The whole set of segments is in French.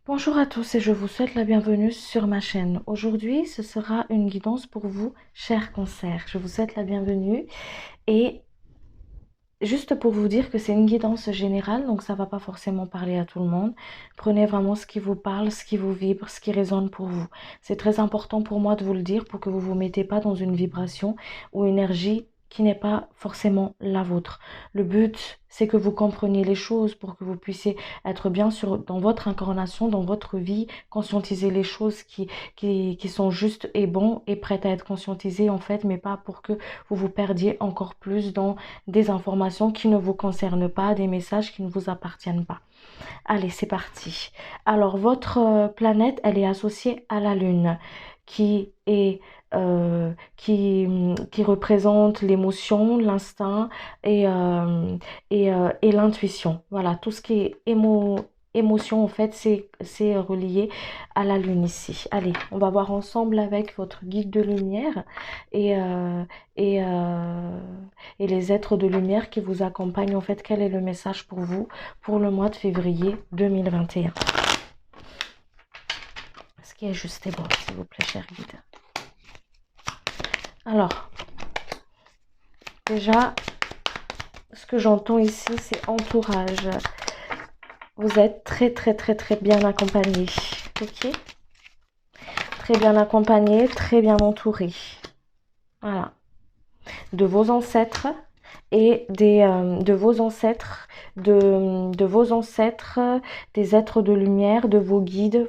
Bonjour à tous et je vous souhaite la bienvenue sur ma chaîne. Aujourd'hui, ce sera une guidance pour vous, chers cancers. Je vous souhaite la bienvenue et juste pour vous dire que c'est une guidance générale, donc ça ne va pas forcément parler à tout le monde. Prenez vraiment ce qui vous parle, ce qui vous vibre, ce qui résonne pour vous. C'est très important pour moi de vous le dire pour que vous ne vous mettez pas dans une vibration ou énergie qui n'est pas forcément la vôtre. Le but, c'est que vous compreniez les choses pour que vous puissiez être bien sûr dans votre incarnation, dans votre vie, conscientiser les choses qui sont justes et bons et prêtes à être conscientisées en fait, mais pas pour que vous vous perdiez encore plus dans des informations qui ne vous concernent pas, des messages qui ne vous appartiennent pas. Allez, c'est parti. Alors, votre planète, elle est associée à la Lune, qui est qui représente l'émotion, l'instinct et l'intuition. Voilà, tout ce qui est émotion, en fait, c'est relié à la Lune ici. Allez, on va voir ensemble avec votre guide de lumière et, euh, et, euh, et les êtres de lumière qui vous accompagnent. En fait, quel est le message pour vous pour le mois de février 2021? Ce qui est juste et bon, s'il vous plaît, cher guide. Alors, déjà, ce que j'entends ici, c'est entourage. Vous êtes très, très, très, très bien accompagné. Ok? Très bien accompagné, très bien entouré. Voilà. De vos ancêtres et de vos ancêtres, de vos ancêtres, des êtres de lumière, de vos guides.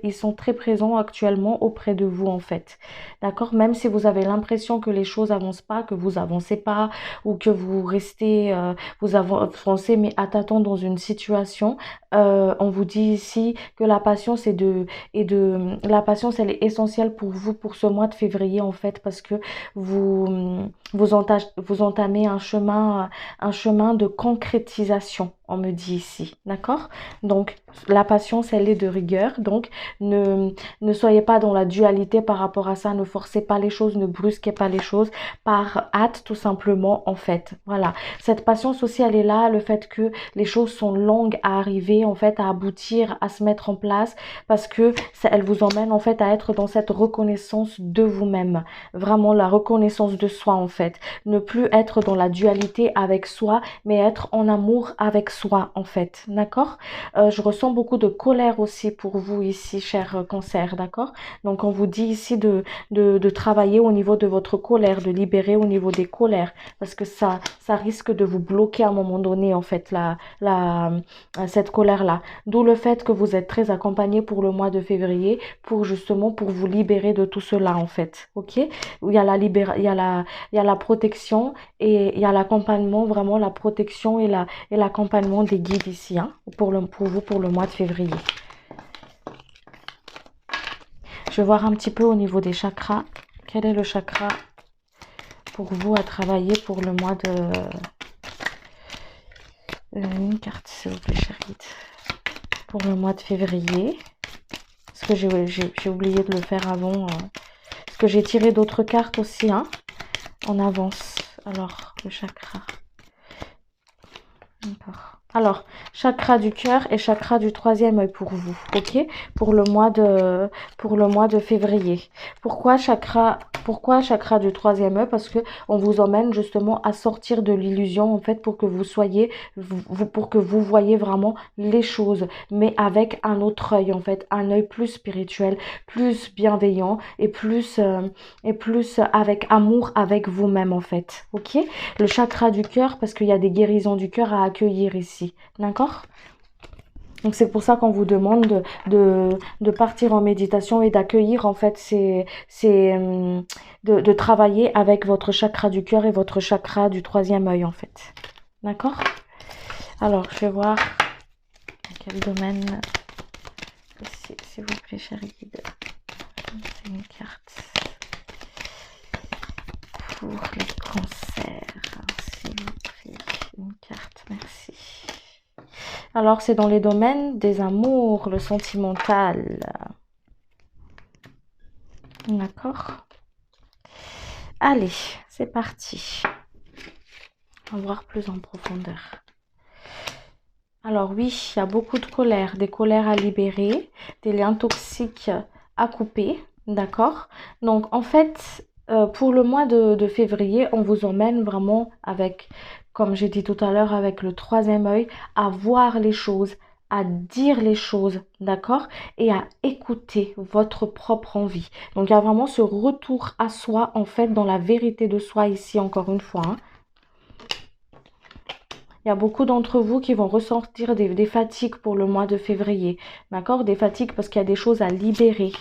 Ils sont très présents actuellement auprès de vous en fait. D'accord? Même si vous avez l'impression que les choses avancent pas, que vous avancez pas ou que vous restez, vous avancez mais à tâtons dans une situation, on vous dit ici que la patience la patience elle est essentielle pour vous pour ce mois de février en fait parce que vous entamez un chemin de concrétisation, on me dit ici, d'accord? Donc, la patience, elle est de rigueur, donc ne soyez pas dans la dualité par rapport à ça, ne forcez pas les choses, ne brusquez pas les choses, par hâte tout simplement, en fait, voilà. Cette patience aussi, elle est là, le fait que les choses sont longues à arriver, en fait, à aboutir, à se mettre en place, parce que elle vous emmène, en fait, à être dans cette reconnaissance de vous-même, vraiment la reconnaissance de soi en fait, ne plus être dans la dualité avec soi mais être en amour avec soi en fait, d'accord? Je ressens beaucoup de colère aussi pour vous ici cher cancer, d'accord? Donc on vous dit ici de travailler au niveau de votre colère, de libérer au niveau des colères parce que ça risque de vous bloquer à un moment donné en fait cette colère là, d'où le fait que vous êtes très accompagné pour le mois de février pour justement pour vous libérer de tout cela en fait, ok? Où il y a il y a la protection et il y a l'accompagnement, vraiment la protection et l'accompagnement des guides ici, hein, pour vous pour le mois de février. Je vais voir un petit peu au niveau des chakras. Quel est le chakra pour vous à travailler pour le mois de... une carte, s'il vous plaît, cher guide. Pour le mois de février. Parce que j'ai oublié de le faire avant. Parce que j'ai tiré d'autres cartes aussi, hein. On avance. Alors, le chakra. D'accord. Alors, chakra du cœur et chakra du troisième œil pour vous, ok? Pour le mois de février. Pourquoi chakra du troisième œil? Parce que on vous emmène justement à sortir de l'illusion, en fait, pour que vous soyez, pour que vous voyez vraiment les choses, mais avec un autre œil, en fait, un œil plus spirituel, plus bienveillant et plus avec amour avec vous-même, en fait, ok? Le chakra du cœur, parce qu'il y a des guérisons du cœur à accueillir ici. D'accord? Donc c'est pour ça qu'on vous demande de partir en méditation et d'accueillir en fait de travailler avec votre chakra du cœur et votre chakra du troisième œil en fait. D'accord? Alors je vais voir quel domaine s'il vous plaît, cher guide. C'est une carte pour les cancers. S'il vous plaît, une carte, merci. Alors, c'est dans les domaines des amours, le sentimental. D'accord? Allez, c'est parti. On va voir plus en profondeur. Alors oui, il y a beaucoup de colère, des colères à libérer, des liens toxiques à couper, d'accord? Donc en fait, pour le mois de février, on vous emmène vraiment avec, comme j'ai dit tout à l'heure, avec le troisième œil, à voir les choses, à dire les choses, d'accord? Et à écouter votre propre envie. Donc il y a vraiment ce retour à soi, en fait, dans la vérité de soi ici, encore une fois, hein. Il y a beaucoup d'entre vous qui vont ressentir des fatigues pour le mois de février. D'accord? Des fatigues parce qu'il y a des choses à libérer.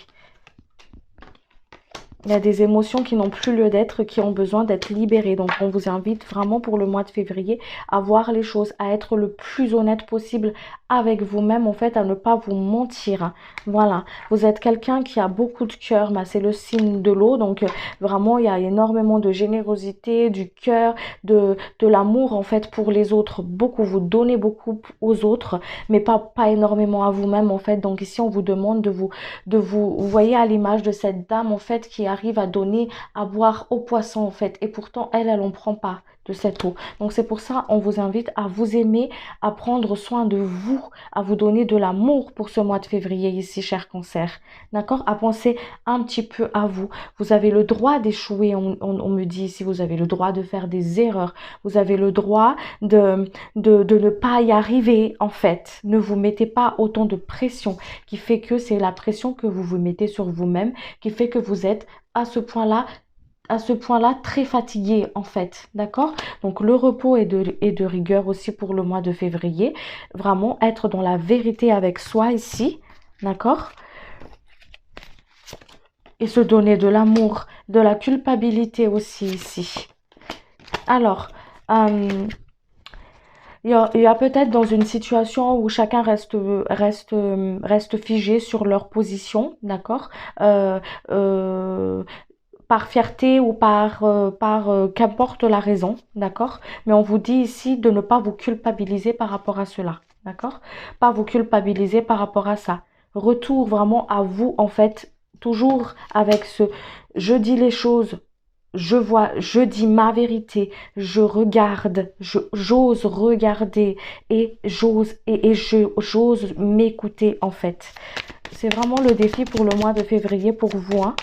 Il y a des émotions qui n'ont plus lieu d'être, qui ont besoin d'être libérées. Donc, on vous invite vraiment pour le mois de février à voir les choses, à être le plus honnête possible avec vous-même, en fait, à ne pas vous mentir. Voilà. Vous êtes quelqu'un qui a beaucoup de cœur, mais c'est le signe de l'eau. Donc, vraiment, il y a énormément de générosité, du cœur, de l'amour, en fait, pour les autres. Beaucoup, vous donnez beaucoup aux autres, mais pas énormément à vous-même, en fait. Donc, ici, on vous demande vous voyez à l'image de cette dame en fait qui arrive à donner à boire aux poissons en fait et pourtant elle en prend pas de cette eau. Donc c'est pour ça on vous invite à vous aimer, à prendre soin de vous, à vous donner de l'amour pour ce mois de février ici, cher cancer. D'accord? À penser un petit peu à vous. Vous avez le droit d'échouer, on me dit ici, vous avez le droit de faire des erreurs, vous avez le droit de ne pas y arriver en fait. Ne vous mettez pas autant de pression qui fait que c'est la pression que vous vous mettez sur vous-même, qui fait que vous êtes à ce point-là très fatigué en fait, d'accord? Donc le repos est de rigueur aussi pour le mois de février. Vraiment être dans la vérité avec soi ici, d'accord? Et se donner de l'amour, de la culpabilité aussi ici. Alors, il y a peut-être dans une situation où chacun reste figé sur leur position, d'accord? Euh, euh, Par fierté ou qu'importe la raison, d'accord? Mais on vous dit ici de ne pas vous culpabiliser par rapport à cela, d'accord? Pas vous culpabiliser par rapport à ça. Retour vraiment à vous, en fait, toujours avec je dis les choses, je vois, je dis ma vérité, je regarde, j'ose regarder et j'ose m'écouter en fait. C'est vraiment le défi pour le mois de février pour vous, hein,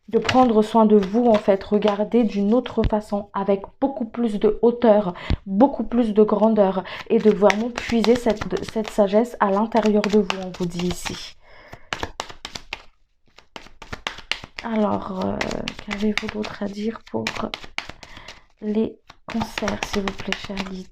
de prendre soin de vous en fait, regarder d'une autre façon, avec beaucoup plus de hauteur, beaucoup plus de grandeur et de vraiment puiser cette sagesse à l'intérieur de vous, on vous dit ici. Alors, qu'avez-vous d'autre à dire pour les cancers, s'il vous plaît, cher guide?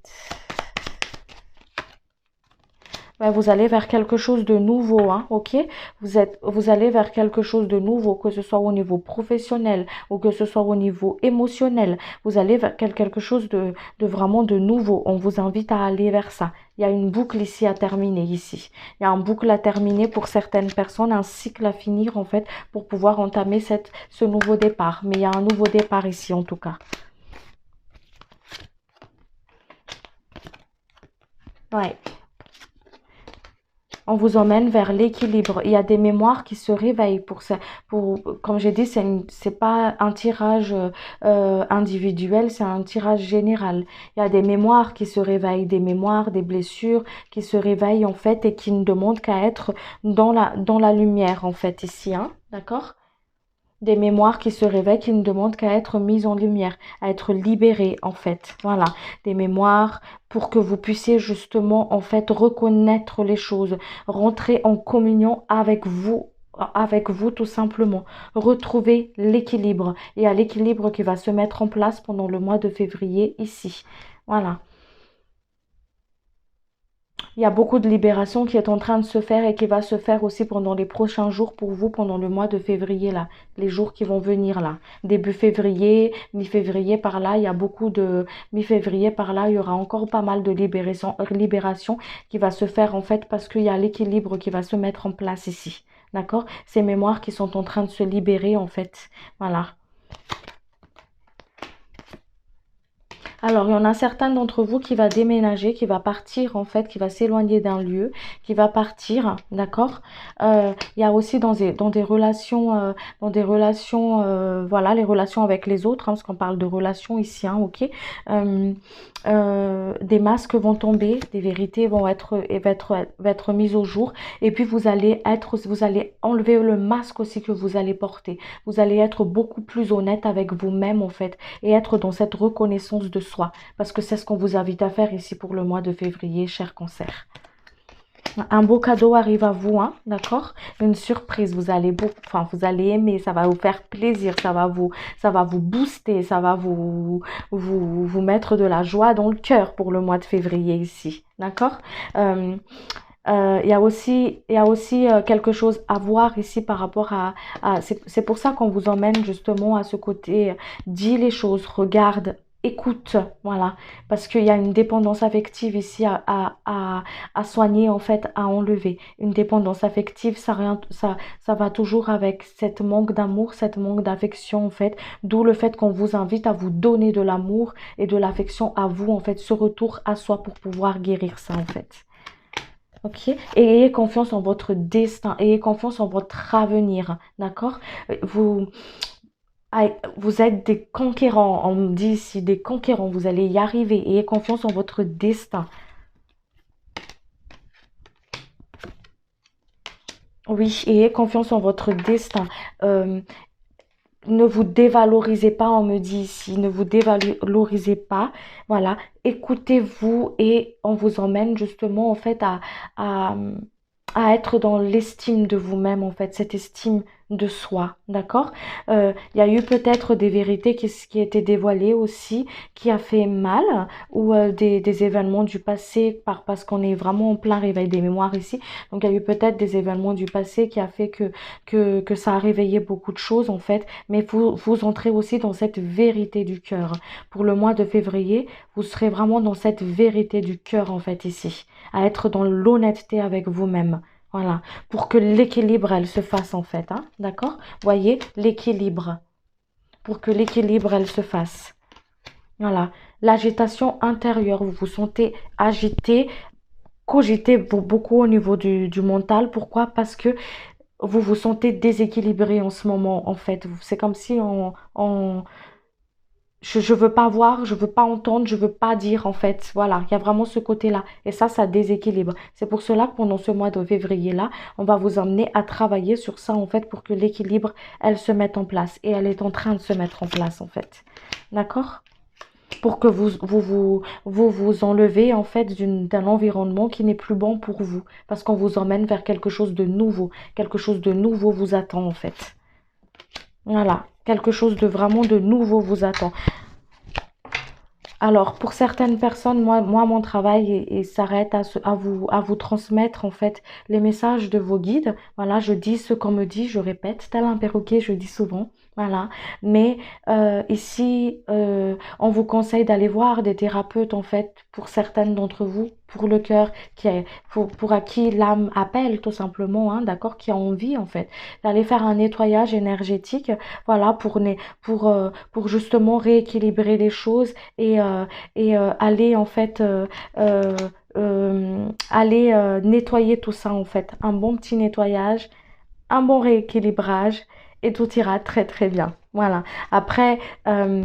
Ben, vous allez vers quelque chose de nouveau, hein, ok? Vous allez vers quelque chose de nouveau, que ce soit au niveau professionnel ou que ce soit au niveau émotionnel. Vous allez vers quelque chose de vraiment de nouveau. On vous invite à aller vers ça. Il y a une boucle ici à terminer, ici. Il y a un boucle à terminer pour certaines personnes, un cycle à finir, en fait, pour pouvoir entamer ce nouveau départ. Mais il y a un nouveau départ ici, en tout cas. Ouais. On vous emmène vers l'équilibre. Il y a des mémoires qui se réveillent pour ça. Comme j'ai dit, c'est pas un tirage individuel, c'est un tirage général. Il y a des mémoires qui se réveillent, des mémoires, des blessures qui se réveillent en fait et qui ne demandent qu'à être dans la lumière en fait ici, hein, d'accord? Des mémoires qui se réveillent, qui ne demandent qu'à être mises en lumière, à être libérées en fait. Voilà, des mémoires pour que vous puissiez justement en fait reconnaître les choses, rentrer en communion avec vous tout simplement, retrouver l'équilibre. Et à l'équilibre qui va se mettre en place pendant le mois de février ici. Voilà. Il y a beaucoup de libération qui est en train de se faire et qui va se faire aussi pendant les prochains jours pour vous, pendant le mois de février là, les jours qui vont venir là. Début février, mi-février par là, il y a beaucoup de mi-février par là, il y aura encore pas mal de libération qui va se faire en fait parce qu'il y a l'équilibre qui va se mettre en place ici. D'accord? Ces mémoires qui sont en train de se libérer en fait. Voilà. Alors, il y en a certains d'entre vous qui va déménager, qui va partir en fait, qui va s'éloigner d'un lieu, qui va partir, d'accord? Il y a aussi dans des relations, voilà, les relations avec les autres, hein, parce qu'on parle de relations ici, hein, ok? Euh, des masques vont tomber, des vérités vont être mises au jour, et puis vous allez enlever le masque aussi que vous allez porter. Vous allez être beaucoup plus honnête avec vous-même en fait et être dans cette reconnaissance de soi. Parce que c'est ce qu'on vous invite à faire ici pour le mois de février, cher cancer. Un beau cadeau arrive à vous, hein, d'accord? Une surprise, vous allez aimer, ça va vous faire plaisir, ça va vous booster, ça va vous mettre de la joie dans le cœur pour le mois de février ici, d'accord? Il y a aussi quelque chose à voir ici par rapport c'est pour ça qu'on vous emmène justement à ce côté, dis les choses, regarde, écoute, voilà, parce qu'il y a une dépendance affective ici à soigner, en fait, à enlever. Une dépendance affective, ça va toujours avec cette manque d'amour, cette manque d'affection, en fait, d'où le fait qu'on vous invite à vous donner de l'amour et de l'affection à vous, en fait, ce retour à soi pour pouvoir guérir ça, en fait. Ok, et ayez confiance en votre destin, ayez confiance en votre avenir, d'accord? Vous, vous êtes des conquérants, on me dit ici des conquérants, vous allez y arriver, ayez confiance en votre destin. Oui, ayez confiance en votre destin. Euh, Ne vous dévalorisez pas, on me dit ici, ne vous dévalorisez pas. Voilà, écoutez-vous et on vous emmène justement en fait à, à être dans l'estime de vous-même, en fait, cette estime de soi, d'accord? Il y a eu peut-être des vérités qui étaient dévoilées aussi, qui a fait mal, ou des événements du passé, parce qu'on est vraiment en plein réveil des mémoires ici. Donc, il y a eu peut-être des événements du passé qui a fait que ça a réveillé beaucoup de choses, en fait. Mais vous entrez aussi dans cette vérité du cœur. Pour le mois de février, vous serez vraiment dans cette vérité du cœur, en fait, ici. À être dans l'honnêteté avec vous-même. Voilà, pour que l'équilibre, elle se fasse en fait, hein, d'accord? Voyez, l'équilibre, pour que l'équilibre, elle se fasse. Voilà, l'agitation intérieure, vous vous sentez agité, cogité beaucoup au niveau du mental. Pourquoi? Parce que vous vous sentez déséquilibré en ce moment, en fait. C'est comme si je veux pas voir, je veux pas entendre, je veux pas dire en fait. Voilà, il y a vraiment ce côté-là. Et ça déséquilibre. C'est pour cela que pendant ce mois de février-là, on va vous emmener à travailler sur ça en fait pour que l'équilibre, elle se mette en place. Et elle est en train de se mettre en place en fait. D'accord? Pour que vous enlevez en fait d'un environnement qui n'est plus bon pour vous. Parce qu'on vous emmène vers quelque chose de nouveau. Quelque chose de nouveau vous attend en fait. Voilà, quelque chose de vraiment de nouveau vous attend. Alors, pour certaines personnes, mon travail s'arrête à vous transmettre en fait les messages de vos guides. Voilà, je dis ce qu'on me dit, je répète, tel un perroquet, je dis souvent. Voilà, mais ici, on vous conseille d'aller voir des thérapeutes en fait pour certaines d'entre vous, pour le cœur pour à qui l'âme appelle tout simplement, hein, d'accord, qui a envie en fait d'aller faire un nettoyage énergétique, voilà, pour justement rééquilibrer les choses et aller en fait aller nettoyer tout ça en fait. Un bon petit nettoyage, un bon rééquilibrage et tout ira très très bien. Voilà. Après, euh,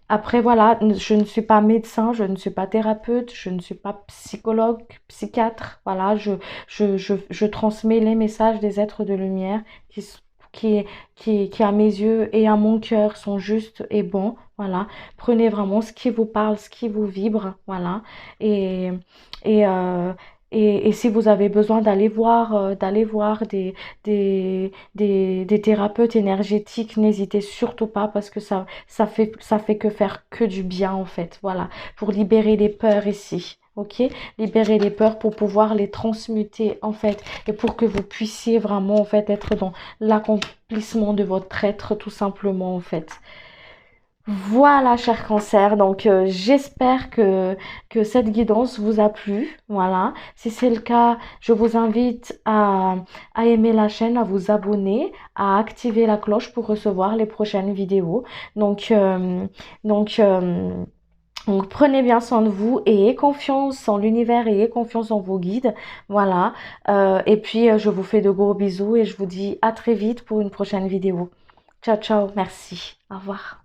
après voilà, je ne suis pas médecin, je ne suis pas thérapeute, je ne suis pas psychologue, psychiatre. Voilà, je transmets les messages des êtres de lumière qui, qui à mes yeux et à mon cœur sont justes et bons. Voilà. Prenez vraiment ce qui vous parle, ce qui vous vibre. Voilà. Et, et, euh, et si vous avez besoin d'aller voir des thérapeutes énergétiques, n'hésitez surtout pas parce que ça fait que faire que du bien en fait. Voilà, pour libérer les peurs ici. Ok, libérer les peurs pour pouvoir les transmuter en fait et pour que vous puissiez vraiment en fait être dans l'accomplissement de votre être tout simplement en fait. Voilà, cher cancer. Donc, j'espère que cette guidance vous a plu. Voilà. Si c'est le cas, je vous invite à aimer la chaîne, à vous abonner, à activer la cloche pour recevoir les prochaines vidéos. Donc, donc Donc, prenez bien soin de vous et ayez confiance en l'univers et ayez confiance en vos guides. Voilà. Et puis, je vous fais de gros bisous et je vous dis à très vite pour une prochaine vidéo. Ciao, ciao. Merci. Au revoir.